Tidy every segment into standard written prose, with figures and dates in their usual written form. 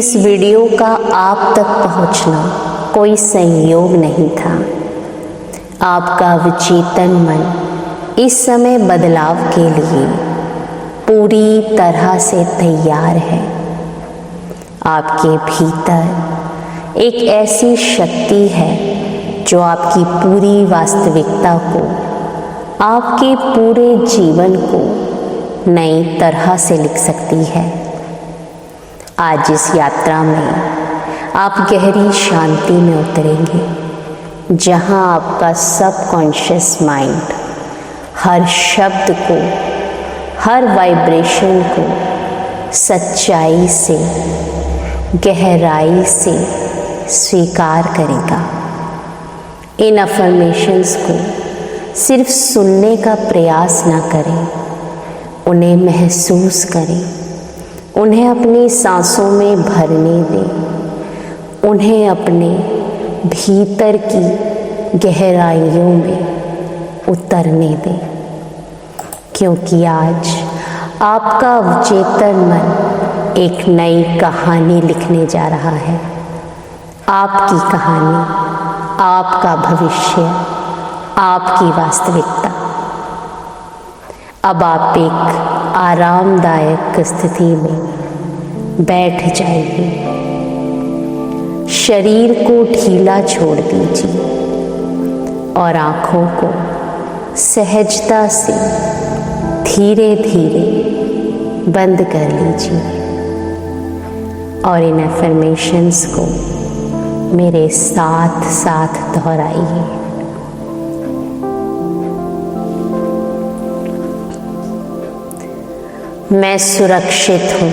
इस वीडियो का आप तक पहुंचना कोई संयोग नहीं था। आपका विचेतन मन इस समय बदलाव के लिए पूरी तरह से तैयार है। आपके भीतर एक ऐसी शक्ति है जो आपकी पूरी वास्तविकता को, आपके पूरे जीवन को नई तरह से लिख सकती है। आज इस यात्रा में आप गहरी शांति में उतरेंगे, जहां आपका सबकॉन्शियस माइंड हर शब्द को, हर वाइब्रेशन को सच्चाई से, गहराई से स्वीकार करेगा। इन अफर्मेशंस को सिर्फ सुनने का प्रयास ना करें, उन्हें महसूस करें, उन्हें अपनी सांसों में भरने दें, उन्हें अपने भीतर की गहराइयों में उतरने दें, क्योंकि आज आपका अवचेतन मन एक नई कहानी लिखने जा रहा है। आपकी कहानी, आपका भविष्य, आपकी वास्तविकता। अब आप एक आरामदायक स्थिति में बैठ जाइए। शरीर को ढीला छोड़ दीजिए और आँखों को सहजता से धीरे धीरे बंद कर लीजिए और इन अफर्मेशंस को मेरे साथ साथ दोहराइए। मैं सुरक्षित हूँ,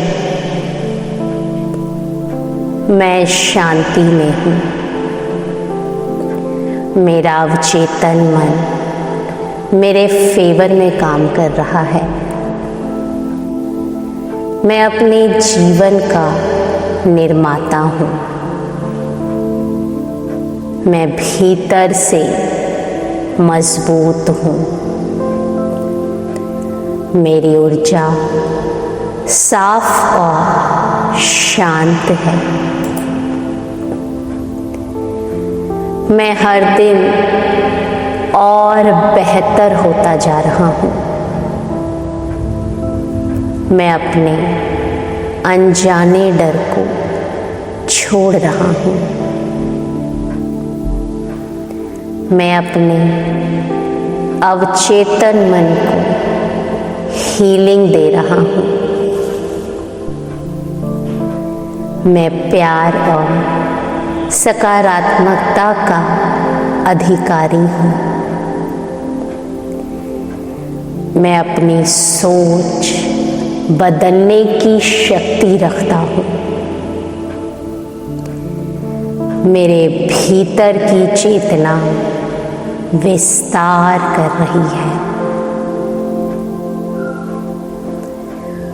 मैं शांति में हूँ, मेरा अवचेतन मन मेरे फेवर में काम कर रहा है। मैं अपने जीवन का निर्माता हूँ। मैं भीतर से मजबूत हूँ। मेरी ऊर्जा साफ और शांत है। मैं हर दिन और बेहतर होता जा रहा हूँ। मैं अपने अनजाने डर को छोड़ रहा हूँ। मैं अपने अवचेतन मन को हीलिंग दे रहा हूँ। मैं प्यार और सकारात्मकता का अधिकारी हूँ। मैं अपनी सोच बदलने की शक्ति रखता हूँ। मेरे भीतर की चेतना विस्तार कर रही है।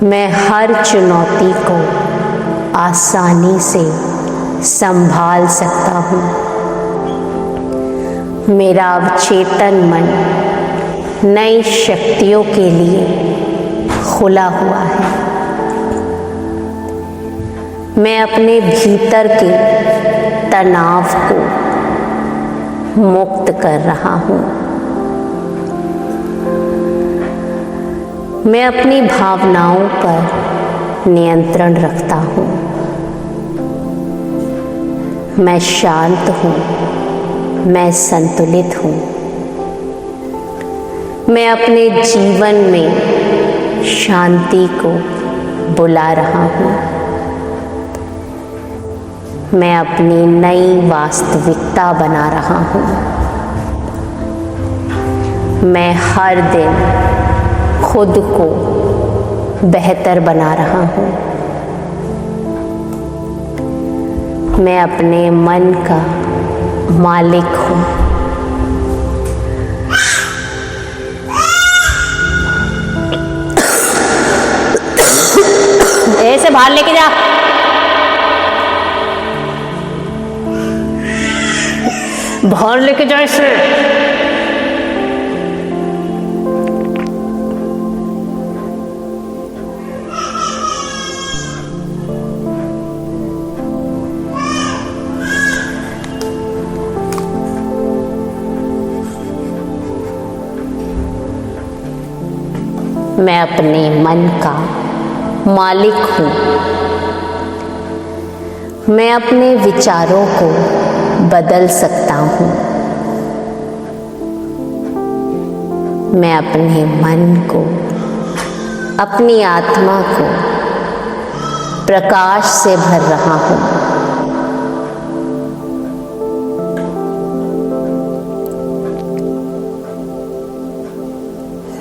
मैं हर चुनौती को आसानी से संभाल सकता हूँ। मेरा अवचेतन मन नई शक्तियों के लिए खुला हुआ है। मैं अपने भीतर के तनाव को मुक्त कर रहा हूँ। मैं अपनी भावनाओं पर नियंत्रण रखता हूँ। मैं शांत हूँ, मैं संतुलित हूँ। मैं अपने जीवन में शांति को बुला रहा हूँ। मैं अपनी नई वास्तविकता बना रहा हूँ। मैं हर दिन खुद को बेहतर बना रहा हूँ। मैं अपने मन का मालिक हूँ। ऐसे बाहर लेके जा। बाहर लेके जा इसे। मैं अपने मन का मालिक हूँ। मैं अपने विचारों को बदल सकता हूँ। मैं अपने मन को, अपनी आत्मा को प्रकाश से भर रहा हूँ।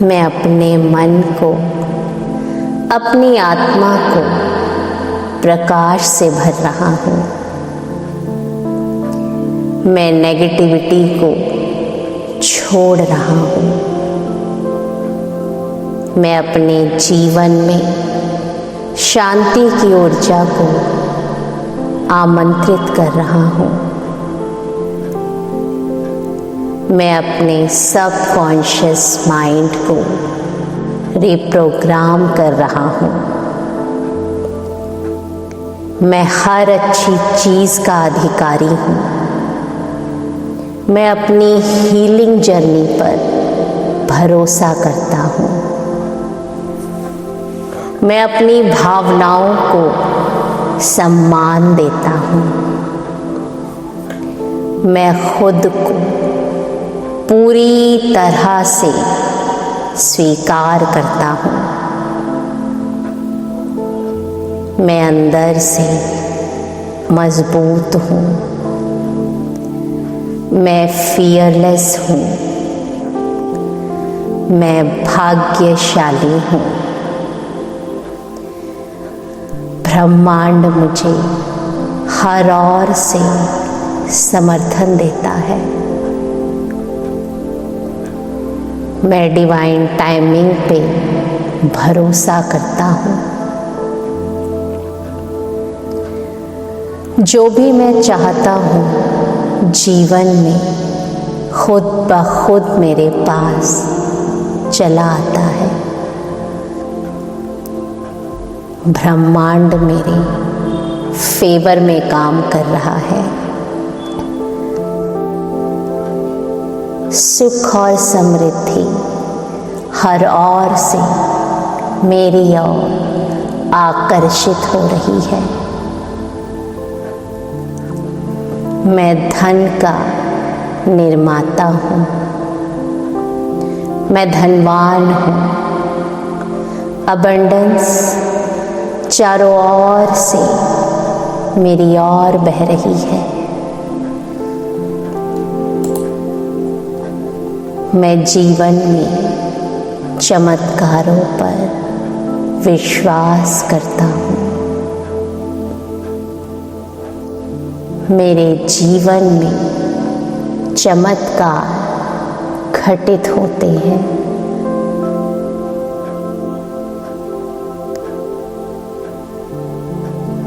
मैं अपने मन को, अपनी आत्मा को प्रकाश से भर रहा हूँ। मैं नेगेटिविटी को छोड़ रहा हूँ। मैं अपने जीवन में शांति की ऊर्जा को आमंत्रित कर रहा हूँ। मैं अपने सबकॉन्शियस माइंड को रिप्रोग्राम कर रहा हूँ। मैं हर अच्छी चीज़ का अधिकारी हूँ। मैं अपनी हीलिंग जर्नी पर भरोसा करता हूँ। मैं अपनी भावनाओं को सम्मान देता हूँ। मैं खुद को पूरी तरह से स्वीकार करता हूँ। मैं अंदर से मजबूत हूँ। मैं फियरलेस हूँ। मैं भाग्यशाली हूँ। ब्रह्मांड मुझे हर ओर से समर्थन देता है। मैं डिवाइन टाइमिंग पे भरोसा करता हूँ। जो भी मैं चाहता हूँ जीवन में खुद ब खुद मेरे पास चला आता है। ब्रह्मांड मेरे फेवर में काम कर रहा है। सुख और समृद्धि हर ओर से मेरी ओर आकर्षित हो रही है। मैं धन का निर्माता हूँ। मैं धनवान हूँ। अबंडेंस चारों ओर से मेरी ओर बह रही है। मैं जीवन में चमत्कारों पर विश्वास करता हूँ। मेरे जीवन में चमत्कार घटित होते हैं।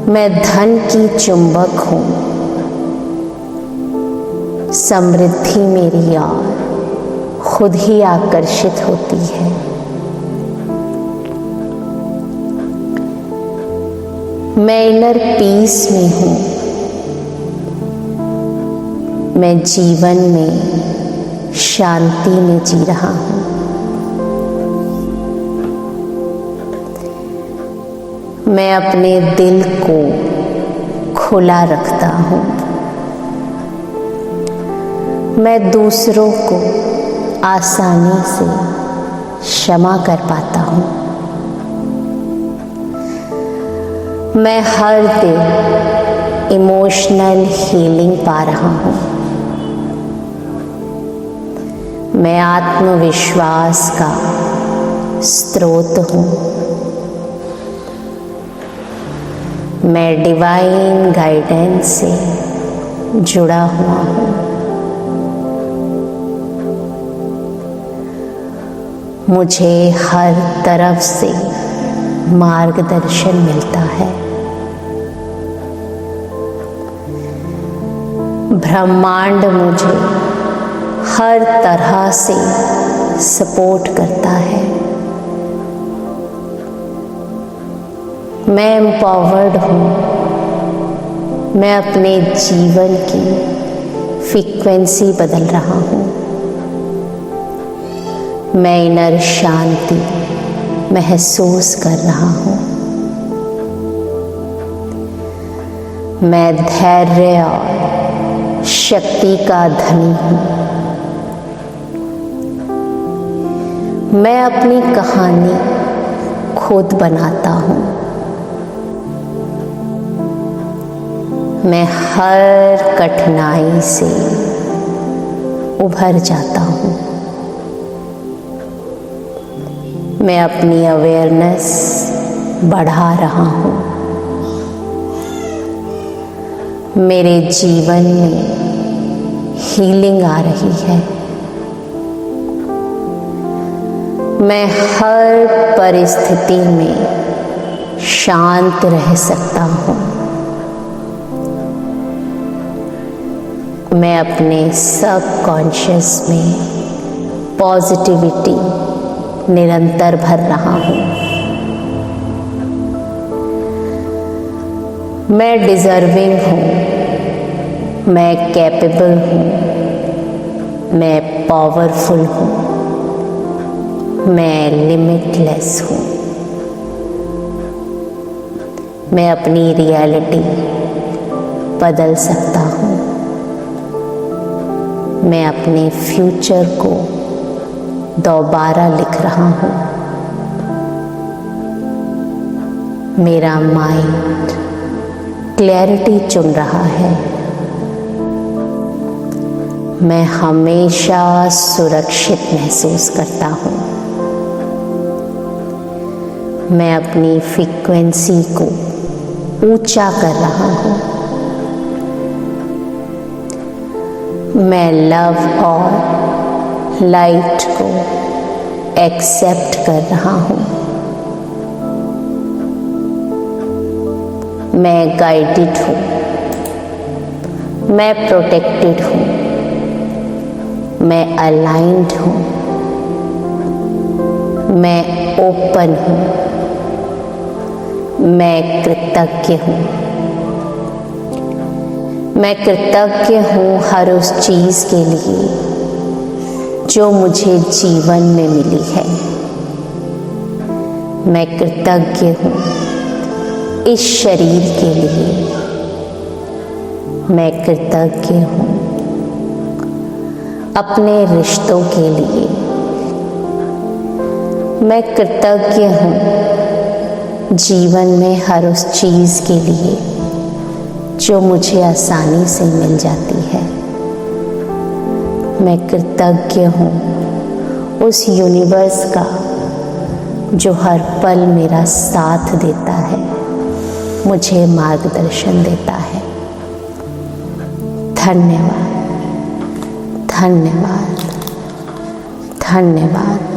मैं धन की चुंबक हूँ। समृद्धि मेरी ओर खुद ही आकर्षित होती है। मैं इनर पीस में हूँ। मैं जीवन में शांति में जी रहा हूँ। मैं अपने दिल को खुला रखता हूँ। मैं दूसरों को आसानी से क्षमा कर पाता हूँ। मैं हर दिन इमोशनल हीलिंग पा रहा हूँ। मैं आत्मविश्वास का स्रोत हूँ। मैं डिवाइन गाइडेंस से जुड़ा हुआ हूँ। मुझे हर तरफ से मार्गदर्शन मिलता है। ब्रह्मांड मुझे हर तरह से सपोर्ट करता है। मैं एम्पावर्ड हूँ। मैं अपने जीवन की फ्रीक्वेंसी बदल रहा हूँ। मैं इनर शांति महसूस कर रहा हूँ। मैं धैर्य और शक्ति का धनी हूँ। मैं अपनी कहानी खुद बनाता हूँ। मैं हर कठिनाई से उभर जाता हूँ। मैं अपनी अवेयरनेस बढ़ा रहा हूँ। मेरे जीवन में हीलिंग आ रही है। मैं हर परिस्थिति में शांत रह सकता हूँ। मैं अपने सबकॉन्शियस में पॉजिटिविटी निरंतर भर रहा हूँ। मैं डिजर्विंग हूँ। मैं कैपेबल हूँ। मैं पावरफुल हूँ। मैं लिमिटलेस हूँ। मैं अपनी रियलिटी बदल सकता हूँ। मैं अपने फ्यूचर को दोबारा लिख रहा हूँ। मेरा माइंड क्लैरिटी चुन रहा है। मैं हमेशा सुरक्षित महसूस करता हूँ। मैं अपनी फ्रीक्वेंसी को ऊंचा कर रहा हूँ। मैं लव और लाइट को एक्सेप्ट कर रहा हूँ। मैं गाइडेड हूँ। मैं प्रोटेक्टेड हूँ। मैं अलाइंड हूँ। मैं ओपन हूँ। मैं कृतज्ञ हूँ। मैं कृतज्ञ हूँ हर उस चीज़ के लिए जो मुझे जीवन में मिली है। मैं कृतज्ञ हूँ इस शरीर के लिए। मैं कृतज्ञ हूँ अपने रिश्तों के लिए। मैं कृतज्ञ हूँ जीवन में हर उस चीज़ के लिए जो मुझे आसानी से मिल जाती है। मैं कृतज्ञ हूँ उस यूनिवर्स का जो हर पल मेरा साथ देता है, मुझे मार्गदर्शन देता है। धन्यवाद, धन्यवाद, धन्यवाद।